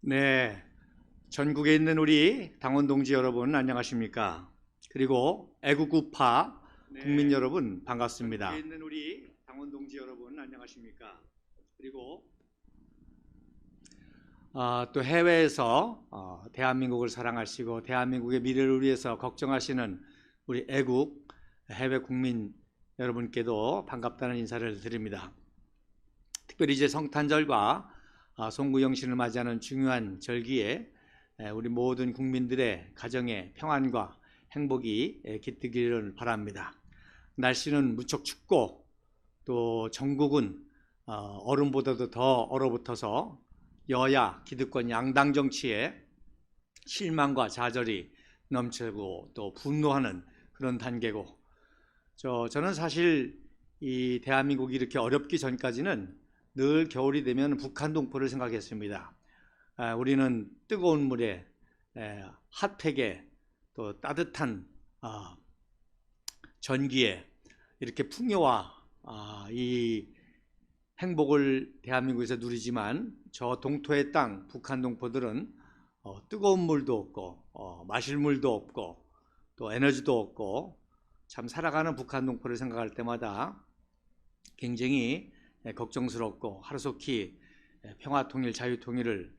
네, 전국에 있는 우리 당원 동지 여러분 안녕하십니까? 그리고 애국우파 국민 여러분 반갑습니다. 전국에 있는 우리 당원 동지 여러분 안녕하십니까? 그리고 또 해외에서 대한민국을 사랑하시고 대한민국의 미래를 위해서 걱정하시는 우리 애국 해외 국민 여러분께도 반갑다는 인사를 드립니다. 특별히 이제 성탄절과 송구영신을 맞이하는 중요한 절기에 우리 모든 국민들의 가정에 평안과 행복이 깃들기를 바랍니다. 날씨는 무척 춥고 또 전국은 얼음보다도 더 얼어붙어서 여야 기득권 양당 정치에 실망과 좌절이 넘치고 또 분노하는 그런 단계고, 저는 사실 이 대한민국이 이렇게 어렵기 전까지는 늘 겨울이 되면 북한 동포를 생각했습니다. 우리는 뜨거운 물에 핫팩에 또 따뜻한 전기에 이렇게 풍요와 이 행복을 대한민국에서 누리지만 저 동토의 땅 북한 동포들은 뜨거운 물도 없고 마실 물도 없고 또 에너지도 없고, 참 살아가는 북한 동포를 생각할 때마다 굉장히 걱정스럽고 하루속히 평화통일, 자유통일을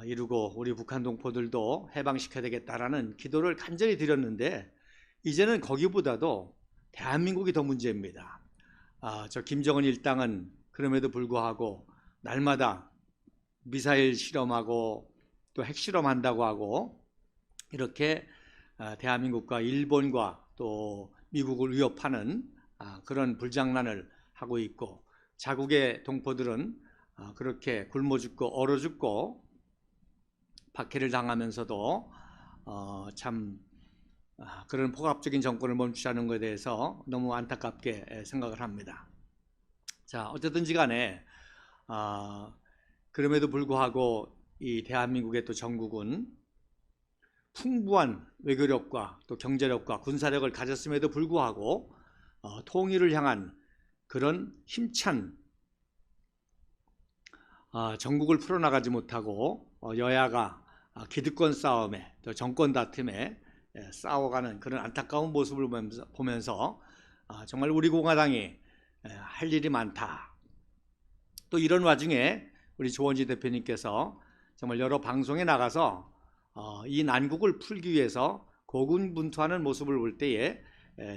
이루고 우리 북한 동포들도 해방시켜야 되겠다라는 기도를 간절히 드렸는데, 이제는 거기보다도 대한민국이 더 문제입니다. 저 김정은 일당은 그럼에도 불구하고 날마다 미사일 실험하고 또 핵실험한다고 하고 이렇게 대한민국과 일본과 또 미국을 위협하는 그런 불장난을 하고 있고, 자국의 동포들은 그렇게 굶어 죽고 얼어 죽고 박해를 당하면서도 참 그런 폭압적인 정권을 멈추자는 것에 대해서 너무 안타깝게 생각을 합니다. 자, 어쨌든지 간에 그럼에도 불구하고 이 대한민국의 또 정국은 풍부한 외교력과 또 경제력과 군사력을 가졌음에도 불구하고 통일을 향한 그런 힘찬 정국을 풀어나가지 못하고 여야가 기득권 싸움에 또 정권 다툼에 싸워가는 그런 안타까운 모습을 보면서 정말 우리 공화당이 할 일이 많다. 또 이런 와중에 우리 조원지 대표님께서 정말 여러 방송에 나가서 이 난국을 풀기 위해서 고군분투하는 모습을 볼 때에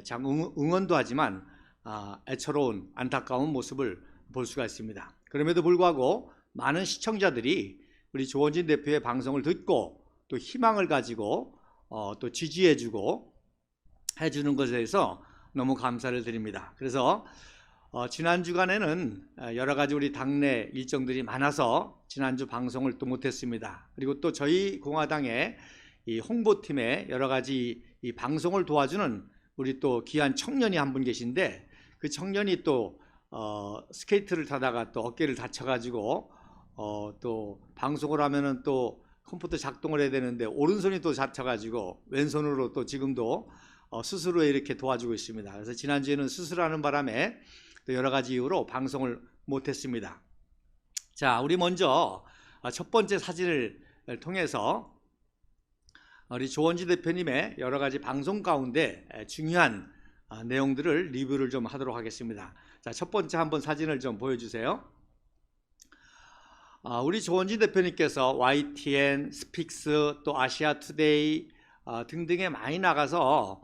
참 응원도 하지만 애처로운 안타까운 모습을 볼 수가 있습니다. 그럼에도 불구하고 많은 시청자들이 우리 조원진 대표의 방송을 듣고 또 희망을 가지고 또 지지해주고 해주는 것에 대해서 너무 감사를 드립니다. 그래서 지난 주간에는 여러 가지 우리 당내 일정들이 많아서 지난주 방송을 또 못했습니다. 그리고 또 저희 공화당의 이 홍보팀에 여러 가지 이 방송을 도와주는 우리 또 귀한 청년이 한 분 계신데, 그 청년이 또 스케이트를 타다가 또 어깨를 다쳐가지고 또 방송을 하면은 또 컴퓨터 작동을 해야 되는데 오른손이 또 다쳐가지고 왼손으로 또 지금도 스스로 이렇게 도와주고 있습니다. 그래서 지난주에는 수술하는 바람에 또 여러 가지 이유로 방송을 못했습니다. 자, 우리 먼저 첫 번째 사진을 통해서 우리 조원지 대표님의 여러 가지 방송 가운데 중요한 내용들을 리뷰를 좀 하도록 하겠습니다. 자, 첫 번째 한번 사진을 좀 보여주세요. 우리 조원지 대표님께서 YTN, 스픽스, 또 아시아투데이 등등에 많이 나가서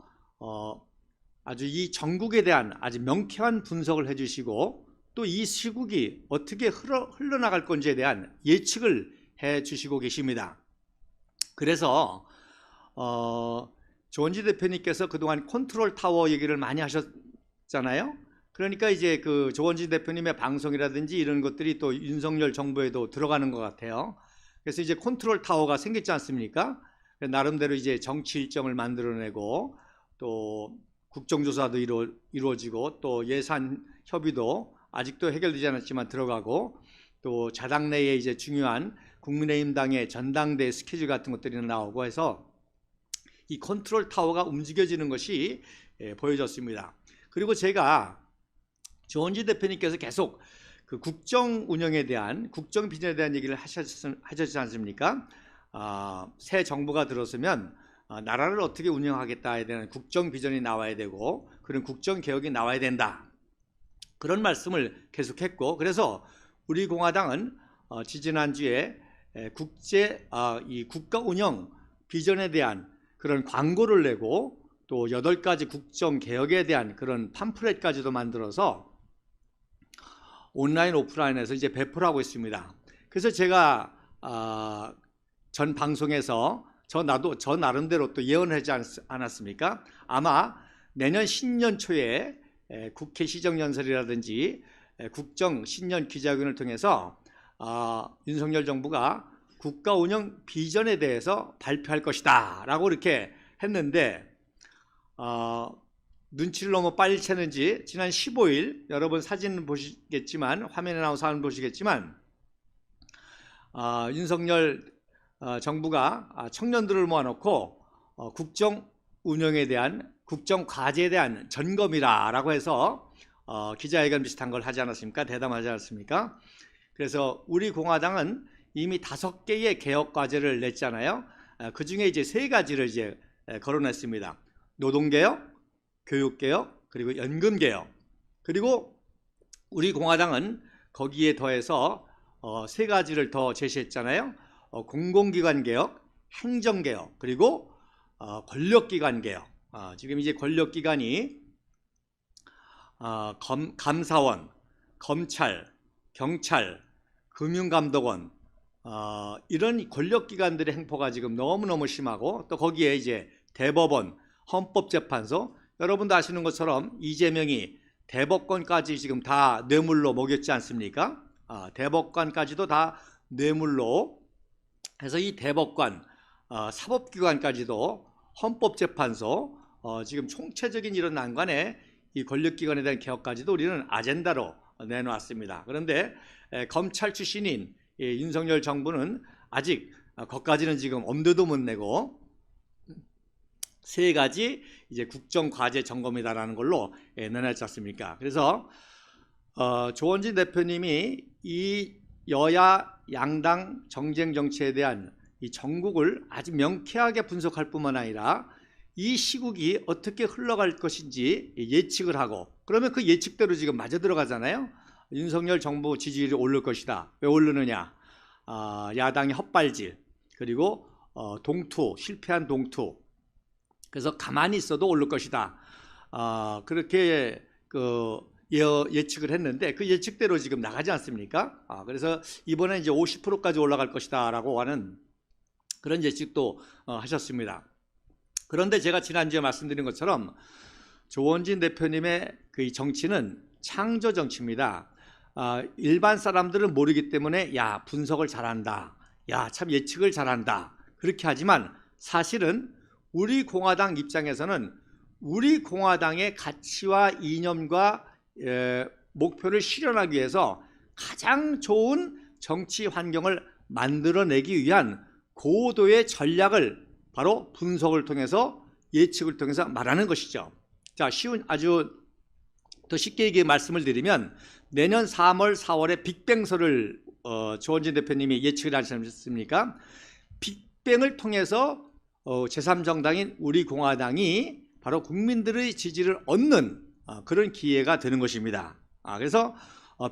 아주 이 전국에 대한 아주 명쾌한 분석을 해주시고 또 이 시국이 어떻게 흘러나갈 건지에 대한 예측을 해주시고 계십니다. 그래서 조원지 대표님께서 그동안 컨트롤 타워 얘기를 많이 하셨잖아요. 그러니까 이제 그 조원지 대표님의 방송이라든지 이런 것들이 또 윤석열 정부에도 들어가는 것 같아요. 그래서 이제 컨트롤 타워가 생겼지 않습니까? 나름대로 이제 정치 일정을 만들어내고 또 국정조사도 이루어지고 또 예산 협의도 아직도 해결되지 않았지만 들어가고, 또 자당 내에 이제 중요한 국민의힘 당의 전당대 스케줄 같은 것들이 나오고 해서 이 컨트롤 타워가 움직여지는 것이 보여졌습니다. 그리고 제가 조원지 대표님께서 계속 그 국정 운영에 대한 국정 비전에 대한 얘기를 하셨지 않습니까? 새 정부가 들어서면 나라를 어떻게 운영하겠다에 대한 국정 비전이 나와야 되고 그런 국정 개혁이 나와야 된다. 그런 말씀을 계속했고, 그래서 우리 공화당은 지지난주에 이 국가 운영 비전에 대한 그런 광고를 내고 또 8가지 국정 개혁에 대한 그런 팜플렛까지도 만들어서 온라인 오프라인에서 이제 배포를 하고 있습니다. 그래서 제가 전 방송에서 저 나름대로 또 예언하지 않았습니까? 아마 내년 신년 초에 국회 시정연설이라든지 국정 신년 기자회견을 통해서 윤석열 정부가 국가 운영 비전에 대해서 발표할 것이다 라고 이렇게 했는데 눈치를 너무 빨리 채는지 지난 15일 여러분 사진 보시겠지만, 화면에 나온 사진 보시겠지만, 윤석열 정부가 청년들을 모아놓고 국정 운영에 대한 국정 과제에 대한 점검이라고 해서 기자회견 비슷한 걸 하지 않았습니까? 대담하지 않았습니까? 그래서 우리 공화당은 이미 5개의 개혁 과제를 냈잖아요. 그 중에 이제 3가지를 이제 거론했습니다. 노동개혁, 교육개혁, 그리고 연금개혁. 그리고 우리 공화당은 거기에 더해서 3가지를 더 제시했잖아요. 공공기관 개혁, 행정개혁, 그리고 권력기관 개혁. 지금 이제 권력기관이 감사원, 검찰, 경찰, 금융감독원, 이런 권력기관들의 행포가 지금 너무너무 심하고, 또 거기에 이제 대법원, 헌법재판소, 여러분도 아시는 것처럼 이재명이 대법관까지 지금 다 뇌물로 먹였지 않습니까? 대법관까지도 다 뇌물로 해서 이 대법관, 사법기관까지도 헌법재판소, 지금 총체적인 이런 난관에 이 권력기관에 대한 개혁까지도 우리는 아젠다로 내놓았습니다. 그런데 검찰 출신인 윤석열 정부는 아직 거기까지는 지금 엄두도 못 내고 3가지 이제 국정 과제 점검이다라는 걸로 내놨지 않습니까? 그래서 조원진 대표님이 이 여야 양당 정쟁 정치에 대한 이 전국을 아주 명쾌하게 분석할 뿐만 아니라 이 시국이 어떻게 흘러갈 것인지 예측을 하고, 그러면 그 예측대로 지금 맞아 들어가잖아요. 윤석열 정부 지지율이 오를 것이다. 왜 오르느냐? 야당의 헛발질, 그리고 동투, 실패한 동투. 그래서 가만히 있어도 오를 것이다. 그렇게 예측을 했는데 그 예측대로 지금 나가지 않습니까? 그래서 이번에 이제 50%까지 올라갈 것이다라고 하는 그런 예측도 하셨습니다. 그런데 제가 지난주에 말씀드린 것처럼 조원진 대표님의 그 정치는 창조 정치입니다. 일반 사람들은 모르기 때문에 야, 분석을 잘한다, 야, 참 예측을 잘한다, 그렇게 하지만 사실은 우리 공화당 입장에서는 우리 공화당의 가치와 이념과 목표를 실현하기 위해서 가장 좋은 정치 환경을 만들어내기 위한 고도의 전략을 바로 분석을 통해서, 예측을 통해서 말하는 것이죠. 자, 아주 더 쉽게 얘기 말씀을 드리면 내년 3월, 4월에 빅뱅설을 조원진 대표님이 예측을 하지 않습니까? 빅뱅을 통해서 제3정당인 우리 공화당이 바로 국민들의 지지를 얻는 그런 기회가 되는 것입니다. 그래서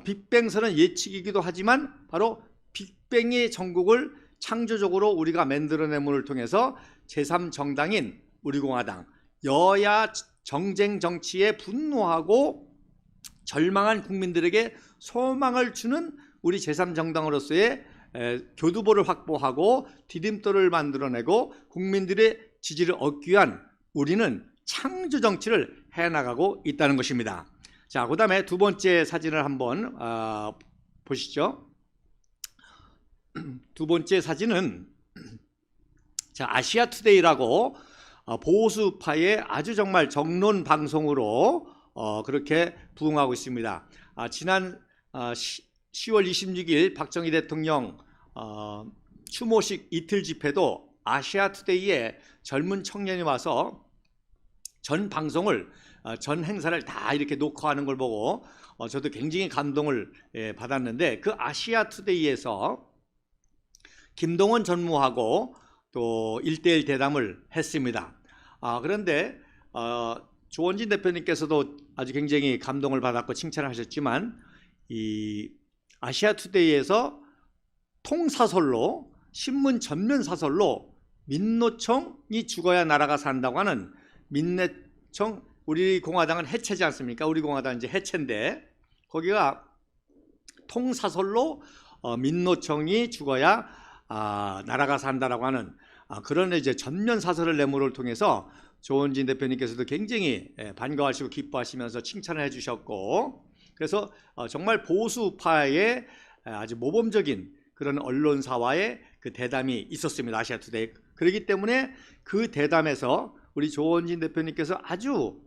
빅뱅설은 예측이기도 하지만 바로 빅뱅의 전국을 창조적으로 우리가 만들어냄을 통해서 제3정당인 우리 공화당, 여야 정쟁 정치에 분노하고 절망한 국민들에게 소망을 주는 우리 제3정당으로서의 교두보를 확보하고 디딤돌을 만들어내고 국민들의 지지를 얻기 위한 우리는 창조 정치를 해나가고 있다는 것입니다. 자, 그 다음에 2번째 사진을 한번 보시죠. 2번째 사진은 아시아투데이라고 보수파의 아주 정말 정론 방송으로 그렇게 부응하고 있습니다. 지난 10월 26일 박정희 대통령 추모식 이틀 집회도 아시아투데이에 젊은 청년이 와서 전 방송을 전 행사를 다 이렇게 녹화하는 걸 보고 저도 굉장히 감동을 받았는데, 그 아시아 투데이에서 김동원 전무하고 또 1대1 대담을 했습니다. 그런데 조원진 대표님께서도 아주 굉장히 감동을 받았고 칭찬을 하셨지만, 이 아시아 투데이에서 통사설로, 신문 전면 사설로 민노총이 죽어야 나라가 산다고 하는, 민노총, 우리 공화당은 해체지 않습니까? 우리 공화당 이제 해체인데, 거기가 통사설로 민노총이 죽어야 나라가 산다라고 하는 그런 이제 전면 사설을 내모를 통해서 조원진 대표님께서도 굉장히 반가워하시고 기뻐하시면서 칭찬을 해주셨고, 그래서 정말 보수파의 아주 모범적인 그런 언론사와의 그 대담이 있었습니다. 아시아투데이. 그렇기 때문에 그 대담에서 우리 조원진 대표님께서 아주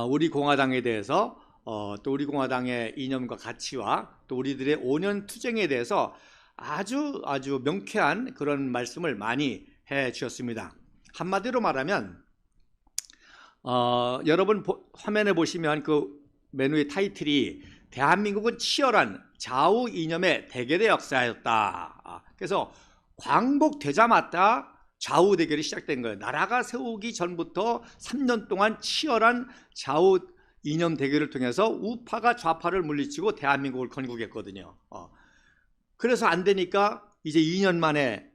우리 공화당에 대해서 또 우리 공화당의 이념과 가치와 또 우리들의 5년 투쟁에 대해서 아주 명쾌한 그런 말씀을 많이 해 주셨습니다. 한마디로 말하면 여러분 화면에 보시면 그 메뉴의 타이틀이 대한민국은 치열한 좌우 이념의 대결의 역사였다. 그래서 광복되자마자 좌우 대결이 시작된 거예요. 나라가 세우기 전부터 3년 동안 치열한 좌우 이념 대결을 통해서 우파가 좌파를 물리치고 대한민국을 건국했거든요. 그래서 안 되니까 이제 2년 만에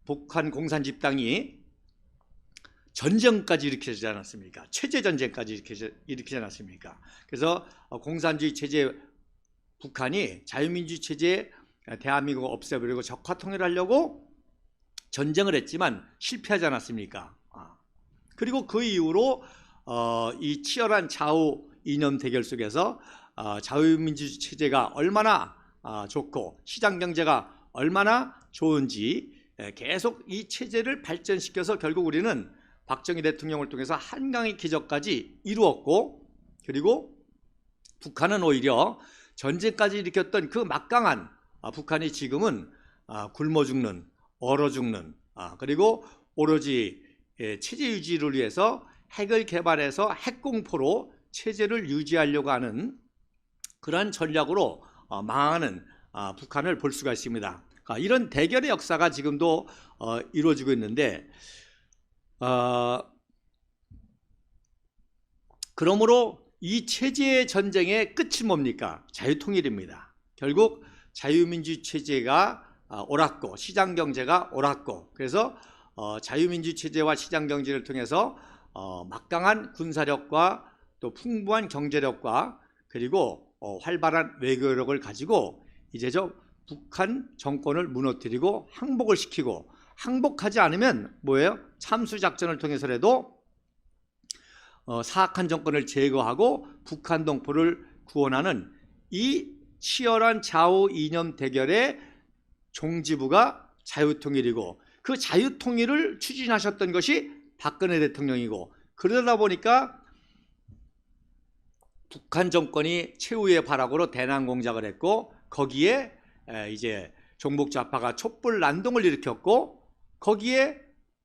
북한 공산 집단이 전쟁까지 일으키지 않았습니까? 체제 전쟁까지 일으키지 않았습니까? 그래서 공산주의 체제 북한이 자유민주 체제 대한민국을 없애버리고 적화 통일하려고 전쟁을 했지만 실패하지 않았습니까? 그리고 그 이후로 이 치열한 좌우 이념 대결 속에서 자유민주 체제가 얼마나 좋고 시장 경제가 얼마나 좋은지 계속 이 체제를 발전시켜서 결국 우리는 박정희 대통령을 통해서 한강의 기적까지 이루었고, 그리고 북한은 오히려 전쟁까지 일으켰던 그 막강한 북한이 지금은 굶어 죽는, 얼어 죽는, 그리고 오로지 체제 유지를 위해서 핵을 개발해서 핵공포로 체제를 유지하려고 하는 그러한 전략으로 망하는 북한을 볼 수가 있습니다. 이런 대결의 역사가 지금도 이루어지고 있는데, 그러므로 이 체제의 전쟁의 끝이 뭡니까? 자유통일입니다. 결국 자유민주 체제가 옳았고 시장경제가 옳았고, 그래서 자유민주 체제와 시장경제를 통해서 막강한 군사력과 또 풍부한 경제력과 그리고 활발한 외교력을 가지고 이제 북한 정권을 무너뜨리고 항복을 시키고, 항복하지 않으면 뭐예요? 참수작전을 통해서라도 사악한 정권을 제거하고 북한 동포를 구원하는 이 치열한 좌우 이념 대결의 종지부가 자유통일이고, 그 자유통일을 추진하셨던 것이 박근혜 대통령이고, 그러다 보니까 북한 정권이 최후의 발악으로 대남 공작을 했고, 거기에 이제 종북좌파가 촛불 난동을 일으켰고, 거기에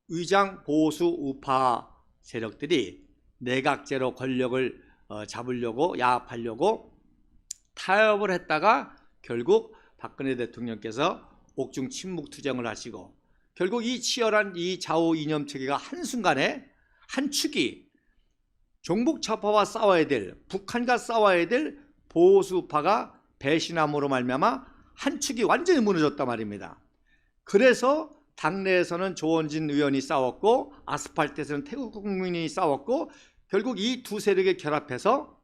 위장 보수 우파 세력들이 내각제로 권력을 잡으려고 야합하려고 타협을 했다가 결국 박근혜 대통령께서 옥중 침묵 투쟁을 하시고, 결국 이 치열한 이 좌우 이념 체계가 한순간에 한 축이 종북좌파와 싸워야 될, 북한과 싸워야 될 보수파가 배신함으로 말미암아 한 축이 완전히 무너졌단 말입니다. 그래서 당내에서는 조원진 의원이 싸웠고, 아스팔트에서는 태국 국민이 싸웠고, 결국 이 두 세력이 결합해서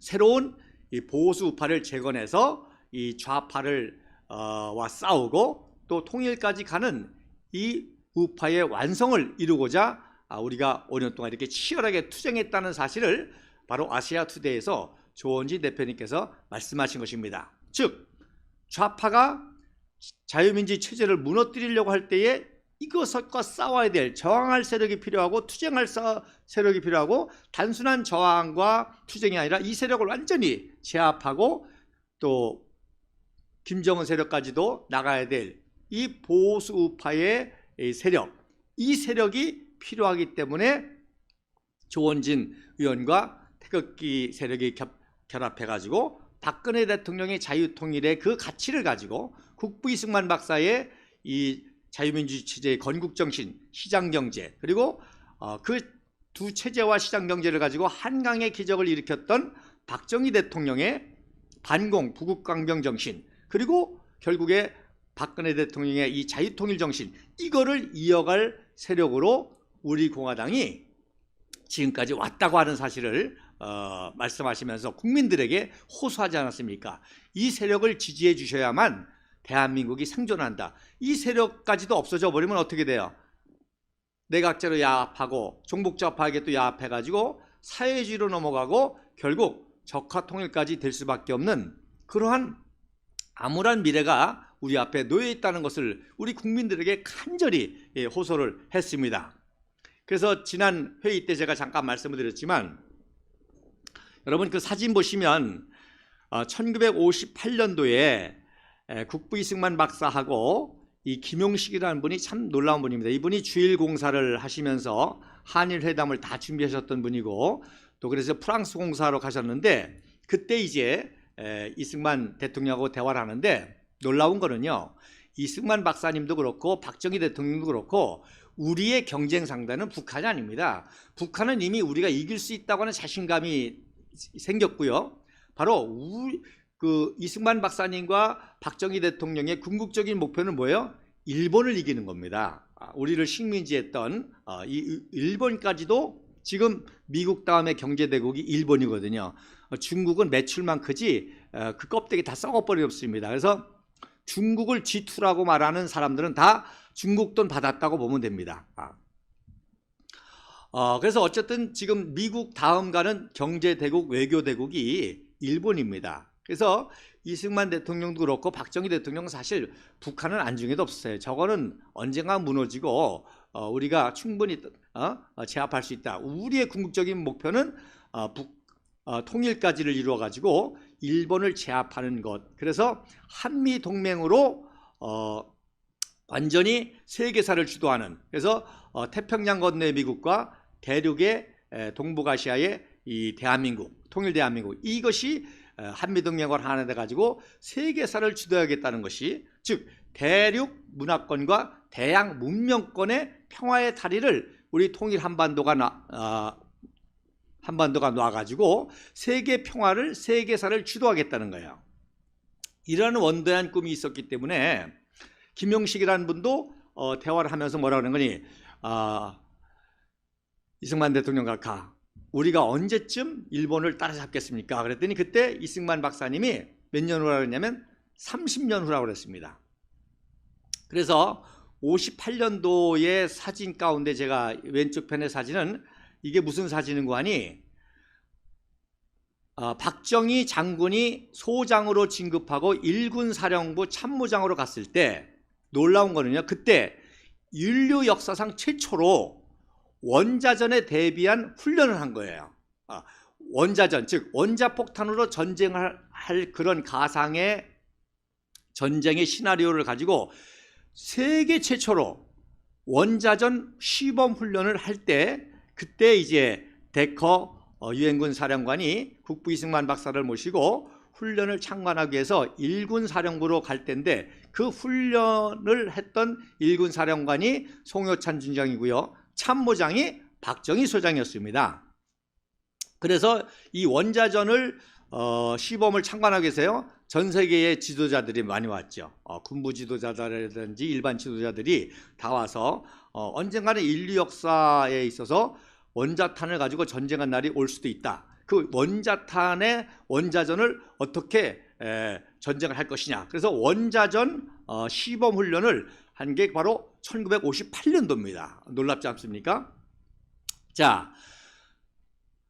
새로운 이 보수 우파를 재건해서 이 좌파를 와 싸우고 또 통일까지 가는 이 우파의 완성을 이루고자 우리가 5년 동안 이렇게 치열하게 투쟁했다는 사실을 바로 아시아투데이에서 조원진 대표님께서 말씀하신 것입니다. 즉 좌파가 자유민주 체제를 무너뜨리려고 할 때에 이것과 싸워야 될, 저항할 세력이 필요하고 투쟁할 세력이 필요하고, 단순한 저항과 투쟁이 아니라 이 세력을 완전히 제압하고 또 김정은 세력까지도 나가야 될 이 보수 우파의 세력, 이 세력이 필요하기 때문에 조원진 의원과 태극기 세력이 결합해가지고 박근혜 대통령의 자유통일의 그 가치를 가지고 국부 이승만 박사의 이 자유민주주의 체제의 건국정신, 시장경제, 그리고 그 두 체제와 시장경제를 가지고 한강의 기적을 일으켰던 박정희 대통령의 반공, 부국강병 정신, 그리고 결국에 박근혜 대통령의 이 자유통일 정신, 이거를 이어갈 세력으로 우리 공화당이 지금까지 왔다고 하는 사실을 말씀하시면서 국민들에게 호소하지 않았습니까? 이 세력을 지지해 주셔야만 대한민국이 생존한다. 이 세력까지도 없어져 버리면 어떻게 돼요? 내각제로 야합하고 종북좌파에게 또 야합해가지고 사회주의로 넘어가고 결국 적화통일까지 될 수밖에 없는 그러한 암울한 미래가 우리 앞에 놓여 있다는 것을 우리 국민들에게 간절히 호소를 했습니다. 그래서 지난 회의 때 제가 잠깐 말씀을 드렸지만 여러분 그 사진 보시면 1958년도에 국부 이승만 박사하고 이 김용식이라는 분이 참 놀라운 분입니다. 이분이 주일공사를 하시면서 한일회담을 다 준비하셨던 분이고 또 그래서 프랑스 공사로 가셨는데 그때 이제 이승만 대통령하고 대화를 하는데 놀라운 거는요. 이승만 박사님도 그렇고 박정희 대통령도 그렇고 우리의 경쟁 상대는 북한이 아닙니다. 북한은 이미 우리가 이길 수 있다고 하는 자신감이 생겼고요. 바로 이승만 박사님과 박정희 대통령의 궁극적인 목표는 뭐예요? 일본을 이기는 겁니다. 우리를 식민지했던 이 일본까지도 지금 미국 다음에 경제대국이 일본이거든요. 중국은 매출만 크지 그 껍데기 다 썩어버렸습니다. 그래서 중국을 G2라고 말하는 사람들은 다 중국 돈 받았다고 보면 됩니다. 그래서 어쨌든 지금 미국 다음 가는 경제대국, 외교대국이 일본입니다. 그래서 이승만 대통령도 그렇고 박정희 대통령은 사실 북한은 안중에도 없어요. 저거는 언젠가 무너지고 우리가 충분히 제압할 수 있다. 우리의 궁극적인 목표는 통일까지를 이루어가지고 일본을 제압하는 것. 그래서 한미동맹으로 완전히 세계사를 주도하는, 그래서 태평양 건너의 미국과 대륙의 동북아시아의 이 대한민국, 통일 대한민국, 이것이 한미동맹을 하나 돼 가지고 세계사를 주도하겠다는 것이, 즉 대륙 문화권과 대양 문명권의 평화의 다리를 우리 통일 한반도가 놔가지고 세계 평화를, 세계사를 주도하겠다는 거예요. 이러한 원대한 꿈이 있었기 때문에 김용식이라는 분도 대화를 하면서 뭐라 그러는 거니, 이승만 대통령과 우리가 언제쯤 일본을 따라잡겠습니까? 그랬더니 그때 이승만 박사님이 몇 년 후라고 그랬냐면 30년 후라고 그랬습니다. 그래서 58년도의 사진 가운데 제가 왼쪽 편의 사진은 이게 무슨 사진인고 하니, 박정희 장군이 소장으로 진급하고 일군 사령부 참모장으로 갔을 때 놀라운 거는요, 그때 인류 역사상 최초로 원자전에 대비한 훈련을 한 거예요. 원자전, 즉 원자폭탄으로 전쟁을 할 그런 가상의 전쟁의 시나리오를 가지고 세계 최초로 원자전 시범 훈련을 할 때, 그때 이제 데커 유엔군 사령관이 국부 이승만 박사를 모시고 훈련을 참관하기 위해서 일군 사령부로 갈 때인데, 그 훈련을 했던 일군 사령관이 송효찬 중장이고요, 참모장이 박정희 소장이었습니다. 그래서 이 원자전을 시범을 참관하기 위해서요, 전 세계의 지도자들이 많이 왔죠. 군부 지도자들이라든지 일반 지도자들이 다 와서 언젠가는 인류 역사에 있어서 원자탄을 가지고 전쟁한 날이 올 수도 있다. 그 원자탄의 원자전을 어떻게 전쟁을 할 것이냐. 그래서 원자전 시범 훈련을 한 게 바로 1958년도입니다. 놀랍지 않습니까? 자,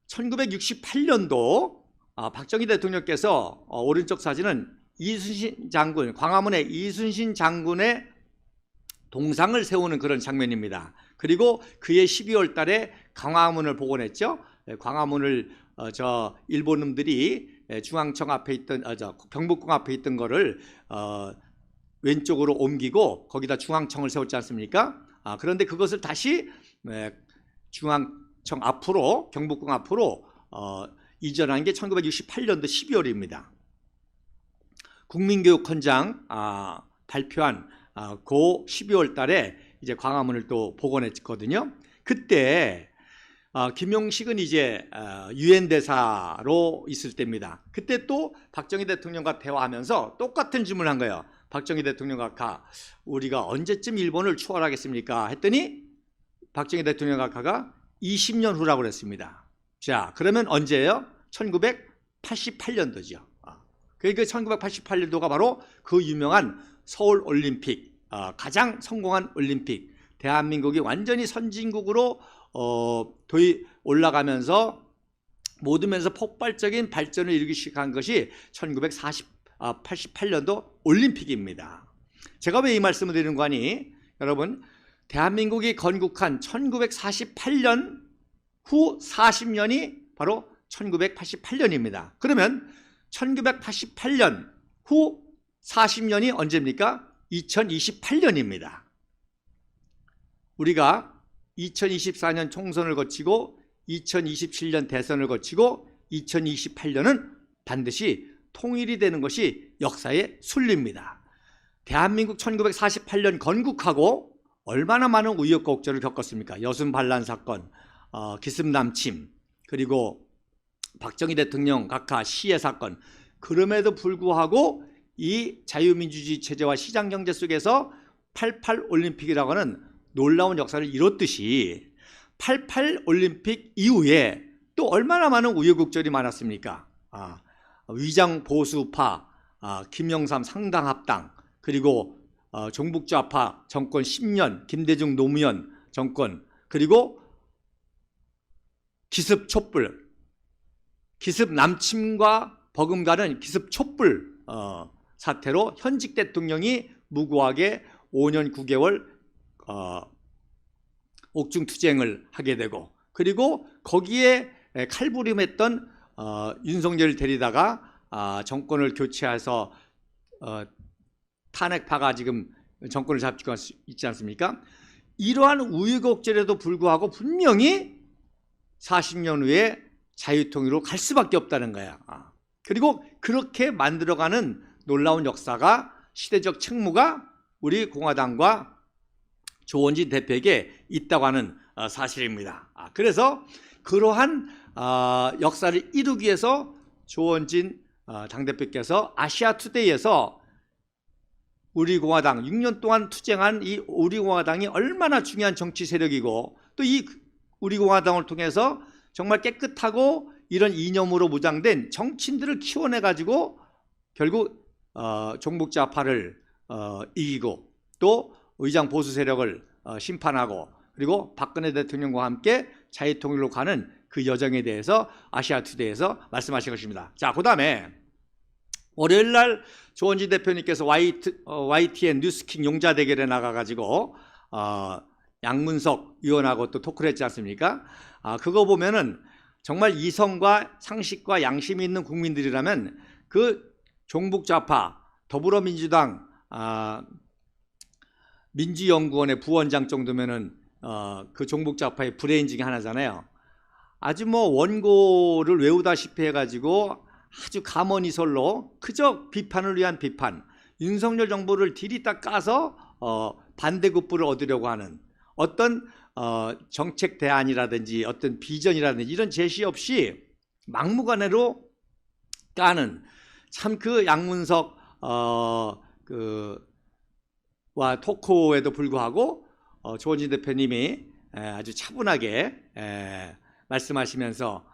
1968년도 박정희 대통령께서 오른쪽 사진은 이순신 장군, 광화문에 이순신 장군의 동상을 세우는 그런 장면입니다. 그리고 그해 12월 달에 광화문을 복원했죠. 광화문을 일본 놈들이 중앙청 앞에 있던 경복궁 앞에 있던 거를 왼쪽으로 옮기고 거기다 중앙청을 세웠지 않습니까? 그런데 그것을 다시 중앙청 앞으로 경복궁 앞으로 이전한 게 1968년도 12월입니다. 국민교육헌장 발표한 그 12월 달에 이제 광화문을 또 복원했거든요. 그때 김용식은 이제 유엔 대사로 있을 때입니다. 그때 또 박정희 대통령과 대화하면서 똑같은 질문을 한 거예요. 박정희 대통령과 우리가 언제쯤 일본을 추월하겠습니까? 했더니 박정희 대통령 각하가 20년 후라고 그랬습니다. 자, 그러면 언제예요? 1988년도죠. 그러니까 1988년도가 바로 그 유명한 서울올림픽, 가장 성공한 올림픽, 대한민국이 완전히 선진국으로 올라가면서 모든 면에서 폭발적인 발전을 이루기 시작한 것이 1988년도 올림픽입니다. 제가 왜 이 말씀을 드리는 거니? 여러분, 대한민국이 건국한 1948년 후 40년이 바로 1988년입니다. 그러면 1988년 후 40년이 언제입니까? 2028년입니다. 우리가 2024년 총선을 거치고 2027년 대선을 거치고 2028년은 반드시 통일이 되는 것이 역사의 순리입니다. 대한민국 1948년 건국하고 얼마나 많은 우여곡절을 겪었습니까? 여순 반란 사건, 기습 남침, 그리고 박정희 대통령 각하 시해 사건. 그럼에도 불구하고 이 자유민주주의 체제와 시장경제 속에서 88 올림픽이라고 하는 놀라운 역사를 이뤘듯이 88 올림픽 이후에 또 얼마나 많은 우여곡절이 많았습니까? 위장 보수파, 김영삼 상당합당, 그리고 종북좌파 정권 10년, 김대중 노무현 정권, 그리고 기습 촛불, 기습 남침과 버금가는 기습 촛불 사태로 현직 대통령이 무고하게 5년 9개월 옥중투쟁을 하게 되고, 그리고 거기에 칼부림했던 윤석열을 데리다가 정권을 교체해서 탄핵파가 지금 정권을 잡고 있지 않습니까? 이러한 우여곡절에도 불구하고 분명히 40년 후에 자유통일로 갈 수밖에 없다는 거야. 그리고 그렇게 만들어가는 놀라운 역사가, 시대적 책무가 우리 공화당과 조원진 대표에게 있다고 하는 사실입니다. 그래서 그러한 역사를 이루기 위해서 조원진 당대표께서 아시아투데이에서 우리 공화당 6년 동안 투쟁한 이 우리 공화당이 얼마나 중요한 정치 세력이고, 또 이 우리 공화당을 통해서 정말 깨끗하고 이런 이념으로 무장된 정치인들을 키워내 가지고 결국 종북좌파를 이기고 또 의장 보수 세력을 심판하고, 그리고 박근혜 대통령과 함께 자유통일로 가는 그 여정에 대해서 아시아투데이에서 말씀하신 것입니다. 자, 그 다음에 월요일 날 조원진 대표님께서 YTN 뉴스킹 용자 대결에 나가가지고 양문석 의원하고 또 토크를 했지 않습니까? 그거 보면은 정말 이성과 상식과 양심이 있는 국민들이라면 그 종북좌파 더불어민주당 민주연구원의 부원장 정도면은 그 종북좌파의 브레인 중에 하나잖아요. 아주 뭐 원고를 외우다시피 해가지고 아주 가머니설로 그저 비판을 위한 비판, 윤석열 정부를 디리딱 까서 반대급부를 얻으려고 하는 어떤 정책 대안이라든지 어떤 비전이라든지 이런 제시 없이 막무가내로 까는, 참 그 양문석 와 토크에도 불구하고 조원진 대표님이 아주 차분하게 말씀하시면서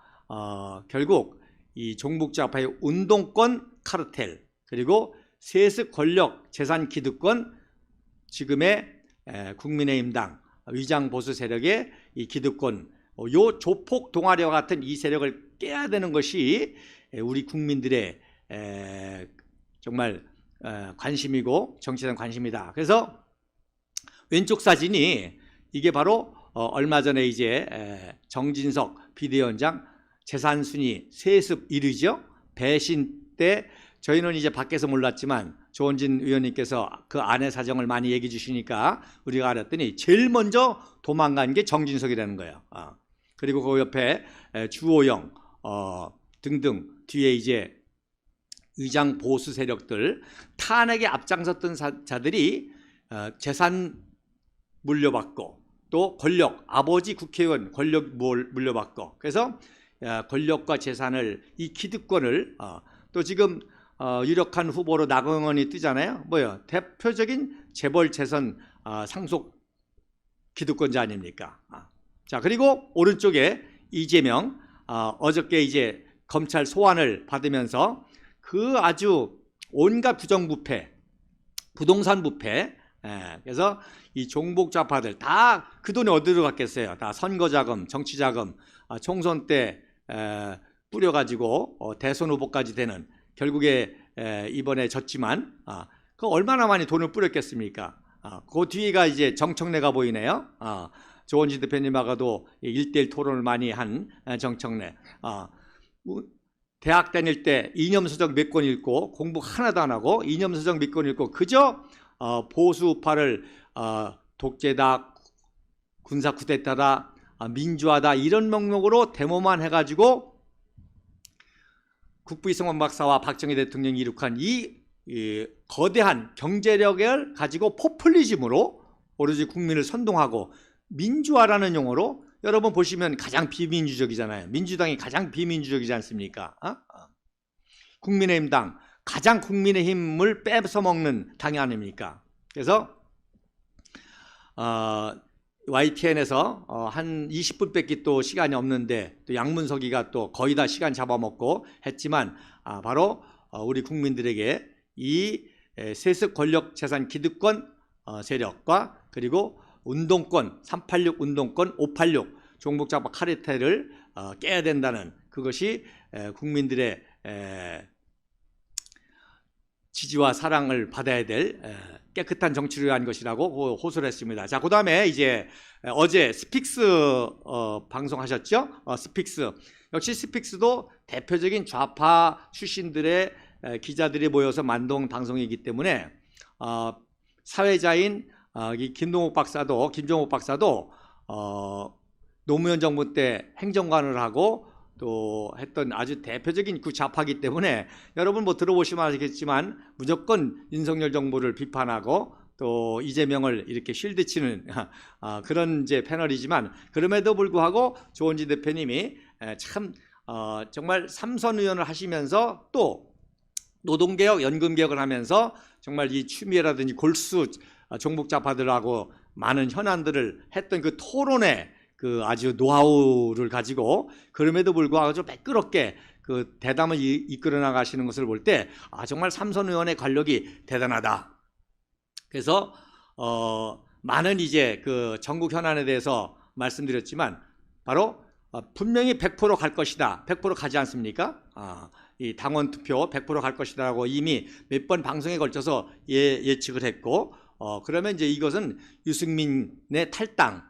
결국 이 종북좌파의 운동권 카르텔, 그리고 세습 권력 재산 기득권, 지금의 국민의힘당 위장 보수 세력의 이 기득권, 요 조폭 동아리와 같은 이 세력을 깨야 되는 것이 우리 국민들의 정말 관심이고 정치적 관심이다. 그래서 왼쪽 사진이 이게 바로 얼마 전에 이제 정진석 비대위원장 재산 순위 세습 1위죠. 배신 때 저희는 이제 밖에서 몰랐지만 조원진 의원님께서 그 안의 사정을 많이 얘기해 주시니까 우리가 알았더니 제일 먼저 도망간 게 정진석이라는 거예요. 그리고 그 옆에 주호영 등등 뒤에 이제 위장 보수 세력들, 탄핵에 앞장섰던 자들이 재산 물려받고 또 권력, 아버지 국회의원 권력 물려받고, 그래서 권력과 재산을, 이 기득권을 또 지금 유력한 후보로 나경원이 뜨잖아요. 뭐요? 대표적인 재벌 재선 상속 기득권자 아닙니까? 자, 그리고 오른쪽에 이재명, 어저께 이제 검찰 소환을 받으면서 그 아주 온갖 부정부패, 부동산 부패, 그래서 이 종북 좌파들 다 그 돈이 어디로 갔겠어요? 다 선거자금, 정치자금, 총선 때 뿌려가지고 대선 후보까지 되는, 결국에 이번에 졌지만 그 얼마나 많이 돈을 뿌렸겠습니까? 그 뒤가 이제 정청래가 보이네요. 조원진 대표님하고도 1대1 토론을 많이 한 정청래. 대학 다닐 때 이념서적 몇 권 읽고 공부 하나도 안 하고 이념서적 몇 권 읽고 그저 보수파를 독재다, 군사 쿠데타다, 민주화다 이런 명목으로 데모만 해가지고 국부 이승만 박사와 박정희 대통령이 이룩한 이 거대한 경제력을 가지고 포퓰리즘으로 오로지 국민을 선동하고, 민주화라는 용어로 여러분 보시면 가장 비민주적이잖아요. 민주당이 가장 비민주적이지 않습니까? 국민의힘당 가장 국민의힘을 뺏어먹는 당이 아닙니까? 그래서 YTN에서 한 20분밖에 또 시간이 없는데 또 양문석이가 또 거의 다 시간 잡아먹고 했지만 바로 우리 국민들에게 이 세습 권력 재산 기득권 세력과 그리고 운동권, 386 운동권, 586 종북 좌파 카르텔을 깨야 된다는, 그것이 국민들의 지지와 사랑을 받아야 될 깨끗한 정치를 위한 것이라고 호소를 했습니다. 자, 그 다음에 이제 어제 스픽스 방송하셨죠? 스픽스. 역시 스픽스도 대표적인 좌파 출신들의 기자들이 모여서 만든 방송이기 때문에 사회자인 김종옥 박사도 노무현 정부 때 행정관을 하고 또 했던 아주 대표적인 그 좌파이기 때문에 여러분 뭐 들어보시면 아시겠지만 무조건 윤석열 정부를 비판하고 또 이재명을 이렇게 쉴드치는 그런 이제 패널이지만, 그럼에도 불구하고 조원진 대표님이 참 정말 삼선 의원을 하시면서 또 노동개혁, 연금개혁을 하면서 정말 이 추미애라든지 골수 종북 좌파들하고 많은 현안들을 했던 그 토론의 그 아주 노하우를 가지고, 그럼에도 불구하고 아주 매끄럽게 그 대담을 이끌어 나가시는 것을 볼 때 정말 삼선 의원의 관력이 대단하다. 그래서 많은 이제 그 전국 현안에 대해서 말씀드렸지만 바로 분명히 100% 갈 것이다. 100% 가지 않습니까? 이 당원 투표 100% 갈 것이다라고 이미 몇 번 방송에 걸쳐서 예측을 했고, 그러면 이제 이것은 유승민의 탈당이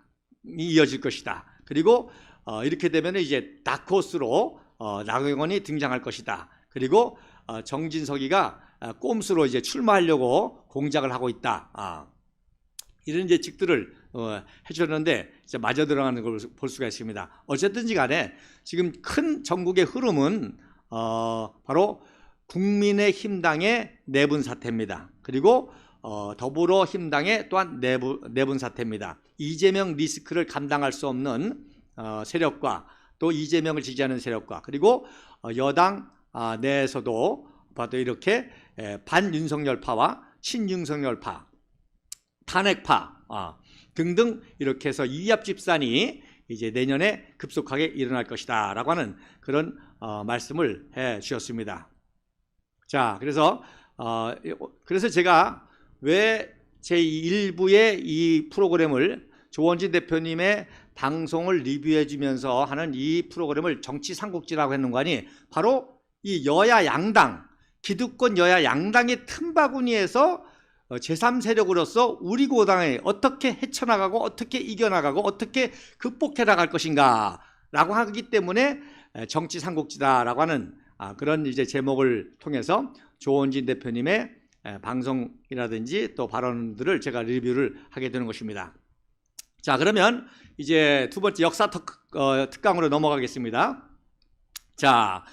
이어질 것이다. 그리고 이렇게 되면 이제 다크호스로 나경원이 등장할 것이다. 그리고 정진석이가 꼼수로 이제 출마하려고 공작을 하고 있다. 이런 예측들을 해주셨는데 이제 마저 들어가는 걸 볼 수가 있습니다. 어쨌든지 간에 지금 큰 전국의 흐름은 바로 국민의힘당의 내분 사태입니다. 그리고 더불어힘당의 또한 내분 사태입니다. 이재명 리스크를 감당할 수 없는 세력과 또 이재명을 지지하는 세력과 그리고 여당 내에서도 봐도 이렇게 반윤석열파와 친윤석열파, 탄핵파 등등 이렇게 해서 이합집산이 이제 내년에 급속하게 일어날 것이다 라고 하는 그런 말씀을 해 주셨습니다. 자, 그래서 제가 왜 제1부의 이 프로그램을 조원진 대표님의 방송을 리뷰해 주면서 하는 이 프로그램을 정치 삼국지라고 했는 거 아니, 바로 이 여야 양당, 기득권 여야 양당의 틈바구니에서 제3세력으로서 우리 고당에 어떻게 헤쳐나가고 어떻게 이겨나가고 어떻게 극복해 나갈 것인가 라고 하기 때문에 정치 삼국지다라고 하는 그런 이제 제목을 통해서 조원진 대표님의 방송이라든지 또 발언들을 제가 리뷰를 하게 되는 것입니다. 자, 그러면 이제 두 번째 역사 특강으로 넘어가겠습니다. 자,